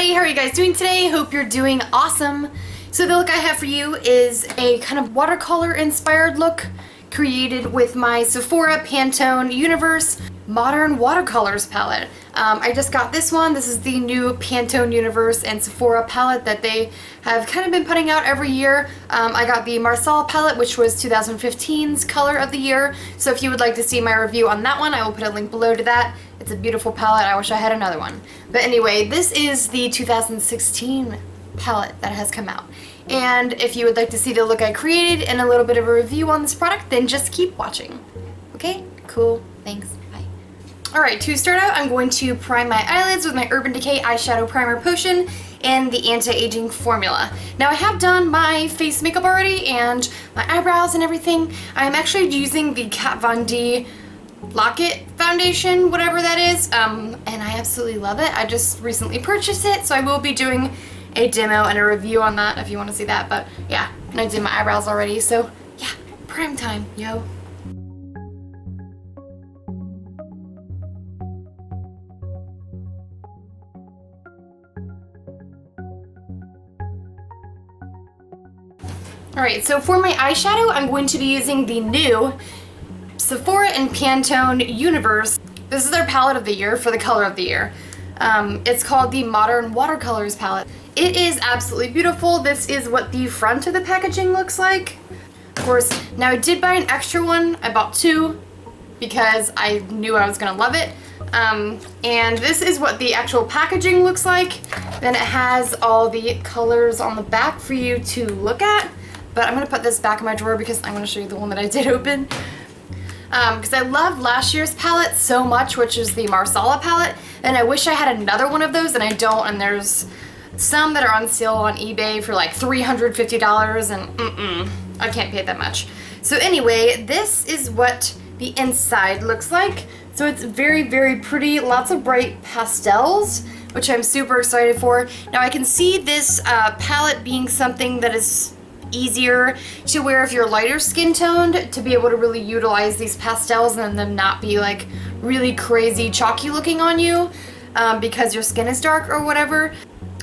everybody, how are you guys doing today? Hope you're doing awesome. So the look I have for you is a kind of watercolor inspired look created with my Sephora+Pantone Universe Modern Watercolors palette. I just got this one. This is the new Pantone Universe and Sephora palette that they have kind of been putting out every year. I got the Marsala palette, which was 2015's color of the year. So if you would like to see my review on that one, I will put a link below to that. It's a beautiful palette. I wish I had another one. But anyway, this is the 2016 palette that has come out. And if you would like to see the look I created and a little bit of a review on this product, then just keep watching. Okay? Cool. Thanks. Bye. Alright, to start out, I'm going to prime my eyelids with my Urban Decay Eyeshadow Primer Potion and the Anti-Aging Formula. Now, I have done my face makeup already and my eyebrows and everything. I'm actually using the Kat Von D Lock-It foundation, whatever that is, and I absolutely love it. I just recently purchased it, so I will be doing a demo and a review on that if you want to see that. But yeah, and I did my eyebrows already, so yeah, prime time, yo. Alright, so for my eyeshadow, I'm going to be using the new Sephora and Pantone Universe. This is their palette of the year for the color of the year. It's called the Modern Watercolors palette. It is absolutely beautiful. This is what the front of the packaging looks like. Of course, now I did buy an extra one. I bought two because I knew I was gonna love it. And this is what the actual packaging looks like. Then it has all the colors on the back for you to look at. But I'm gonna put this back in my drawer because I'm gonna show you the one that I did open. Because I love last year's palette so much, which is the Marsala palette, and I wish I had another one of those, and I don't, and there's some that are on sale on eBay for like $350, and I can't pay that much. So anyway, this is what the inside looks like. So it's very, very pretty, lots of bright pastels, which I'm super excited for. Now I can see this palette being something that is easier to wear if you're lighter skin toned, to be able to really utilize these pastels and them not be like really crazy chalky looking on you because your skin is dark or whatever.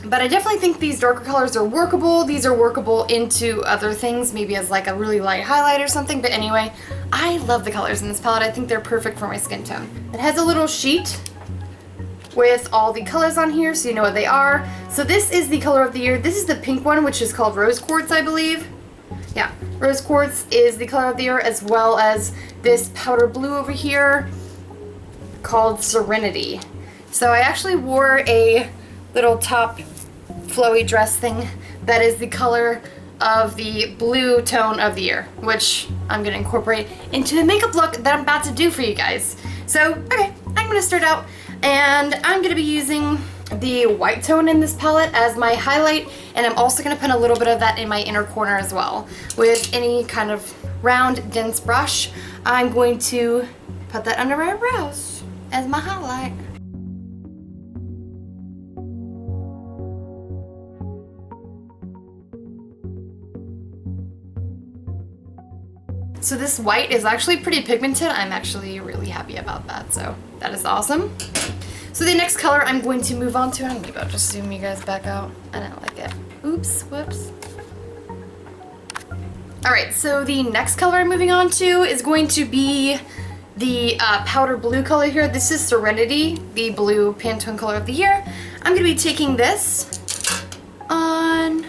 But I definitely think these darker colors are workable. These are workable into other things, maybe as like a really light highlight or something. But anyway, I love the colors in this palette. I think they're perfect for my skin tone. It has a little sheet with all the colors on here so you know what they are. So this is the color of the year. This is the pink one, which is called Rose Quartz, I believe. Yeah, Rose Quartz is the color of the year, as well as this powder blue over here called Serenity. So I actually wore a little top flowy dress thing that is the color of the blue tone of the year, which I'm gonna incorporate into the makeup look that I'm about to do for you guys. So, okay, I'm gonna start out, and I'm gonna be using the white tone in this palette as my highlight, and I'm also gonna put a little bit of that in my inner corner as well. With any kind of round, dense brush, I'm going to put that under my brows as my highlight. So this white is actually pretty pigmented. I'm actually really happy about that, so that is awesome. So the next color I'm going to move on to, I'm maybe I'll just zoom you guys back out. I don't like it. Oops, whoops. Alright, so the next color I'm moving on to is going to be the powder blue color here. This is Serenity, the blue Pantone color of the year. I'm going to be taking this on,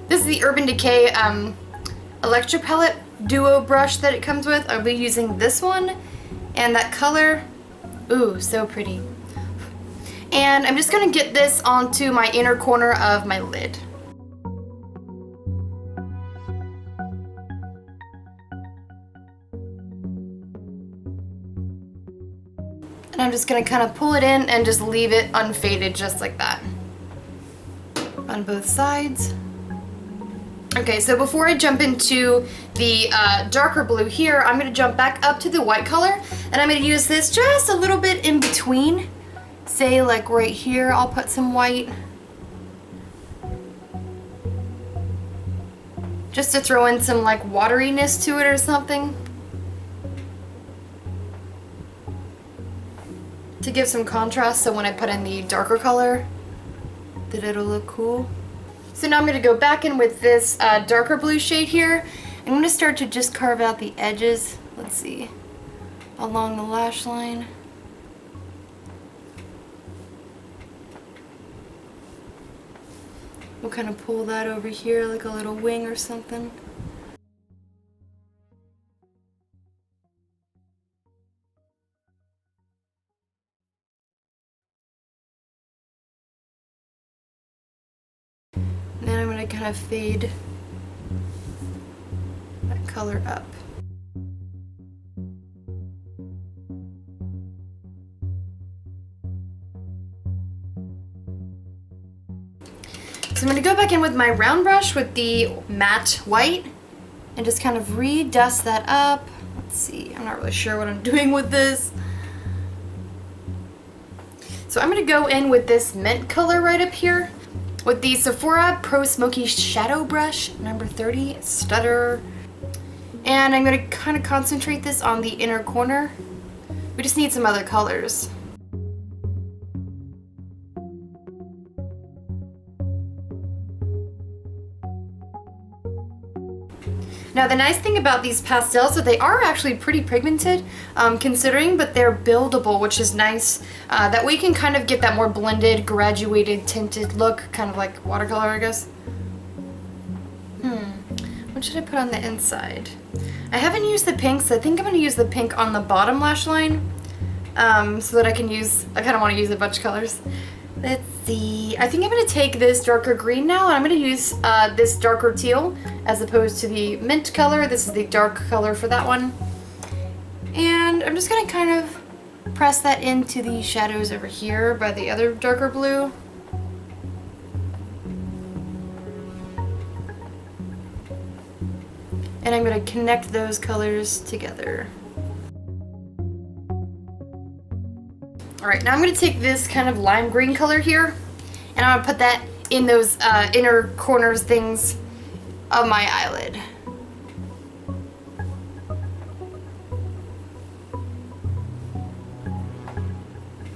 this is the Urban Decay Electro Palette Duo brush that it comes with. I'll be using this one and that color. Ooh, so pretty. And I'm just gonna get this onto my inner corner of my lid. And I'm just gonna kind of pull it in and just leave it unfaded just like that on both sides. Okay, so before I jump into the darker blue here, I'm going to jump back up to the white color, and I'm going to use this just a little bit in between. Say like right here, I'll put some white. Just to throw in some like wateriness to it or something. To give some contrast, so when I put in the darker color, that it'll look cool. So now I'm going to go back in with this darker blue shade here. I'm going to start to just carve out the edges, let's see, along the lash line. We'll kind of pull that over here like a little wing or something. Then I'm going to kind of fade that color up. So I'm going to go back in with my round brush with the matte white and just kind of re-dust that up. Let's see, I'm not really sure what I'm doing with this. So I'm going to go in with this mint color right up here with the Sephora Pro Smoky Shadow Brush, number 30, Stutter. And I'm going to kind of concentrate this on the inner corner. We just need some other colors. Now the nice thing about these pastels is that they are actually pretty pigmented considering, but they're buildable, which is nice. That way you can kind of get that more blended, graduated, tinted look, kind of like watercolor, I guess. What should I put on the inside? I haven't used the pink, so I think I'm going to use the pink on the bottom lash line so that I kind of want to use a bunch of colors. Let's see, I think I'm going to take this darker green now, and I'm going to use this darker teal as opposed to the mint color. This is the dark color for that one. And I'm just going to kind of press that into the shadows over here by the other darker blue. And I'm going to connect those colors together. Alright, now I'm going to take this kind of lime green color here, and I'm going to put that in those inner corners things of my eyelid.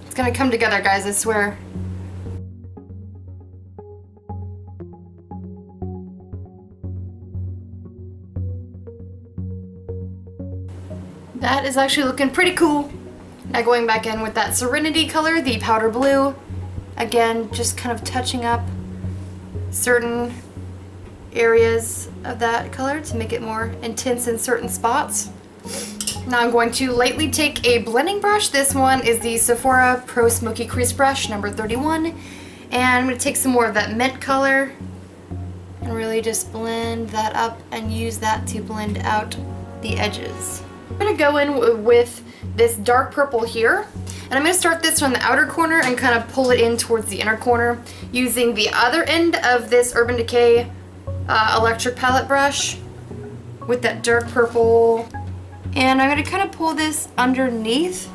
It's going to come together, guys, I swear. That is actually looking pretty cool. Now going back in with that Serenity color, the powder blue. Again, just kind of touching up certain areas of that color to make it more intense in certain spots. Now I'm going to lightly take a blending brush. This one is the Sephora Pro Smoky Crease Brush, number 31. And I'm going to take some more of that mint color and really just blend that up and use that to blend out the edges. I'm going to go in with this dark purple here, and I'm going to start this from the outer corner and kind of pull it in towards the inner corner using the other end of this Urban Decay electric palette brush with that dark purple. And I'm going to kind of pull this underneath,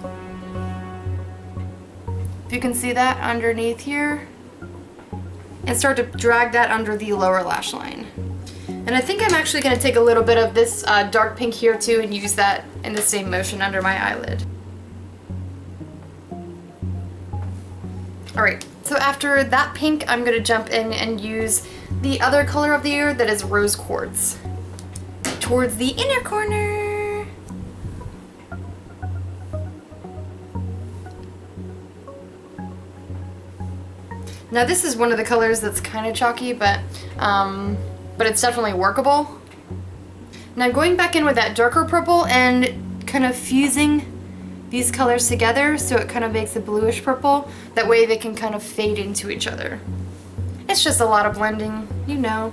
if you can see that underneath here, and start to drag that under the lower lash line. And I think I'm actually going to take a little bit of this dark pink here too and use that in the same motion under my eyelid. Alright, so after that pink, I'm going to jump in and use the other color of the ear that is Rose Quartz towards the inner corner. Now this is one of the colors that's kind of chalky, but it's definitely workable. Now going back in with that darker purple and kind of fusing these colors together so it kind of makes a bluish purple. That way they can kind of fade into each other. It's just a lot of blending, you know.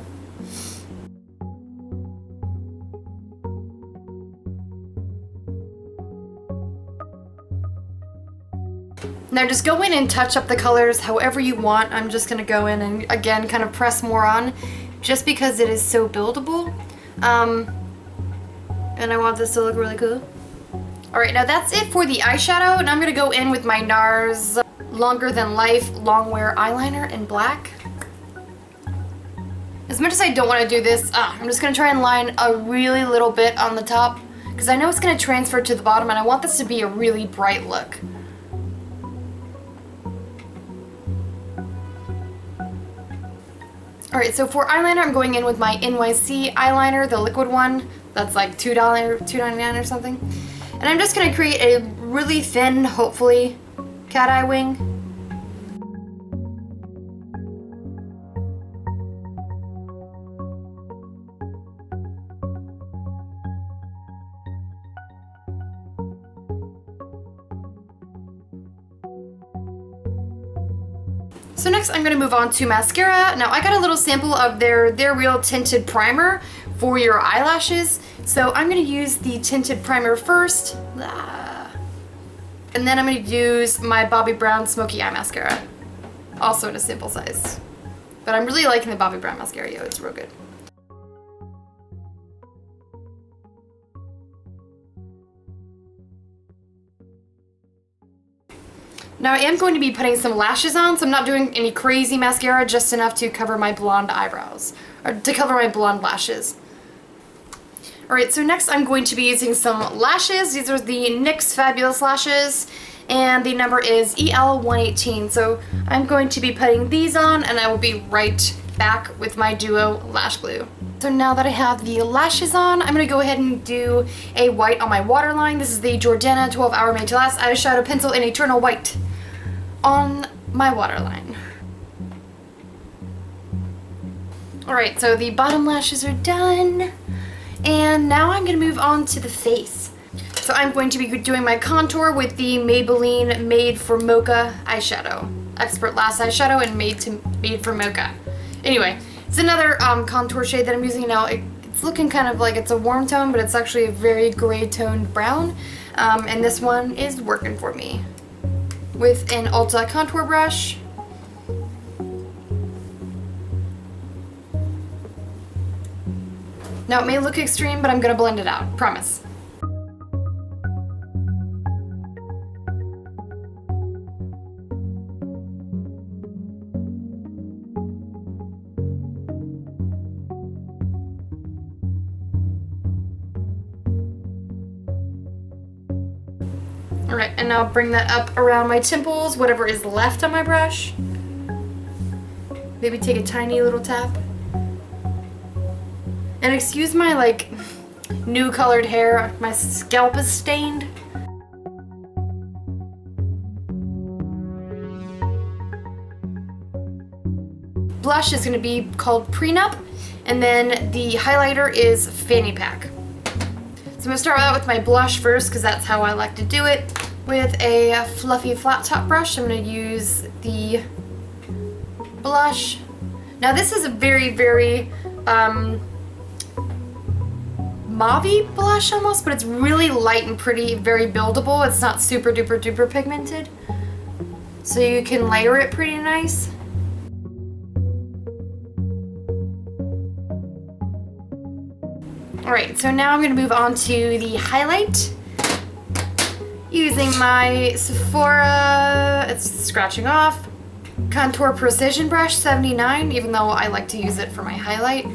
Now just go in and touch up the colors however you want. I'm just going to go in and again kind of press more on just because it is so buildable. And I want this to look really cool. Alright, now that's it for the eyeshadow, and I'm going to go in with my NARS Longer Than Life Longwear Eyeliner in black. As much as I don't want to do this, I'm just going to try and line a really little bit on the top, because I know it's going to transfer to the bottom, and I want this to be a really bright look. Alright, so for eyeliner, I'm going in with my NYC eyeliner, the liquid one. That's like $2, $2.99 or something. And I'm just going to create a really thin, hopefully, cat eye wing. So next I'm going to move on to mascara. Now I got a little sample of their Real Tinted Primer for your eyelashes. So I'm going to use the tinted primer first. And then I'm going to use my Bobbie Brown Smoky Eye Mascara. Also in a sample size. But I'm really liking the Bobbie Brown mascara, yo, it's real good. Now I am going to be putting some lashes on, so I'm not doing any crazy mascara, just enough to cover my blonde eyebrows, or to cover my blonde lashes. Alright, so next I'm going to be using some lashes. These are the NYX Fabulous Lashes, and the number is EL118. So I'm going to be putting these on, and I will be right back with my Duo Lash Glue. So now that I have the lashes on, I'm going to go ahead and do a white on my waterline. This is the Jordana 12 Hour Made to Last Eyeshadow Pencil in Eternal White on my waterline. Alright, so the bottom lashes are done. And now I'm going to move on to the face. So I'm going to be doing my contour with the Maybelline Made for Mocah eyeshadow. Expert Lash eyeshadow and made for Mocah. Anyway, it's another contour shade that I'm using now. It's looking kind of like it's a warm tone, but it's actually a very gray toned brown. And this one is working for me. With an Ulta contour brush. Now it may look extreme, but I'm gonna blend it out, promise. Alright, and now bring that up around my temples, whatever is left on my brush. Maybe take a tiny little tap. And excuse my, like, new colored hair. My scalp is stained. Blush is going to be called Prenup. And then the highlighter is Fanny Pack. So I'm going to start out with my blush first because that's how I like to do it. With a fluffy flat top brush, I'm going to use the blush. Now this is a very, very mauve blush almost, but it's really light and pretty, very buildable. It's not super duper duper pigmented. So you can layer it pretty nice. Alright, so now I'm going to move on to the highlight. Using my Sephora, it's scratching off, Contour Precision Brush 79, even though I like to use it for my highlight.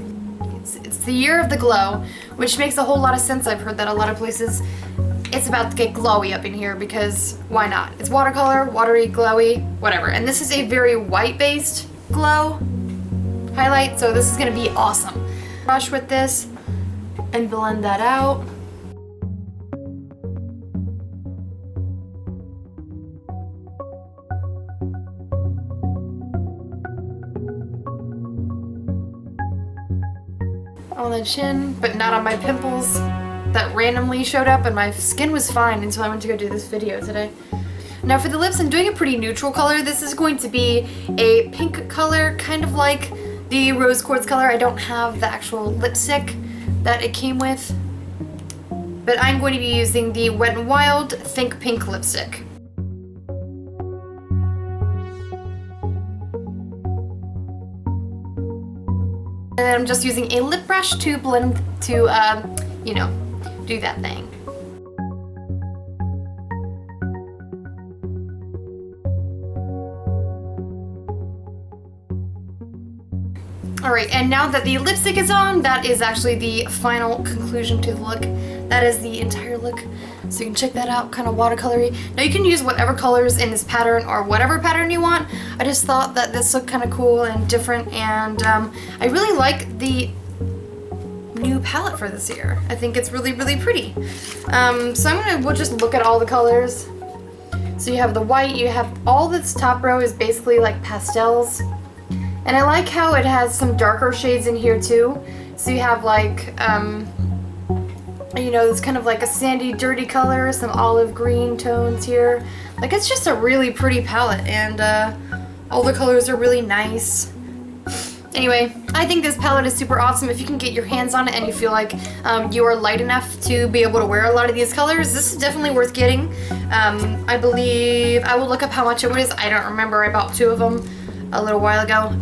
It's the year of the glow, which makes a whole lot of sense. I've heard that a lot of places it's about to get glowy up in here because why not? It's watercolor, watery, glowy, whatever. And this is a very white-based glow highlight, so this is going to be awesome. Brush with this and blend that out. On the chin, but not on my pimples that randomly showed up, and my skin was fine until I went to go do this video today. Now for the lips, I'm doing a pretty neutral color. This is going to be a pink color, kind of like the rose quartz color. I don't have the actual lipstick that it came with, but I'm going to be using the Wet n Wild Think Pink lipstick. And then I'm just using a lip brush to blend, to, you know, do that thing. Alright, and now that the lipstick is on, that is actually the final conclusion to the look. that is the entire look. So you can check that out, kind of watercolory. Now you can use whatever colors in this pattern or whatever pattern you want. I just thought that this looked kind of cool and different, and I really like the new palette for this year. I think it's really, really pretty. So we'll just look at all the colors. So you have the white, you have all this top row is basically like pastels. And I like how it has some darker shades in here too. So you have like, you know, it's kind of like a sandy, dirty color, some olive green tones here. Like, it's just a really pretty palette, and all the colors are really nice. Anyway, I think this palette is super awesome. If you can get your hands on it and you feel like you are light enough to be able to wear a lot of these colors, this is definitely worth getting. I believe, I will look up how much it was. I don't remember. I bought 2 of them a little while ago.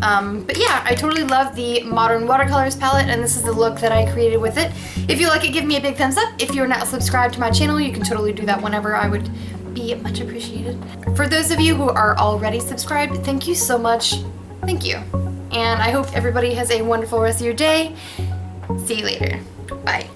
But yeah, I totally love the Modern Watercolors palette, and this is the look that I created with it. If you like it, give me a big thumbs up. If you're not subscribed to my channel, you can totally do that whenever. I would be much appreciated. For those of you who are already subscribed, thank you so much. Thank you. And I hope everybody has a wonderful rest of your day. See you later. Bye.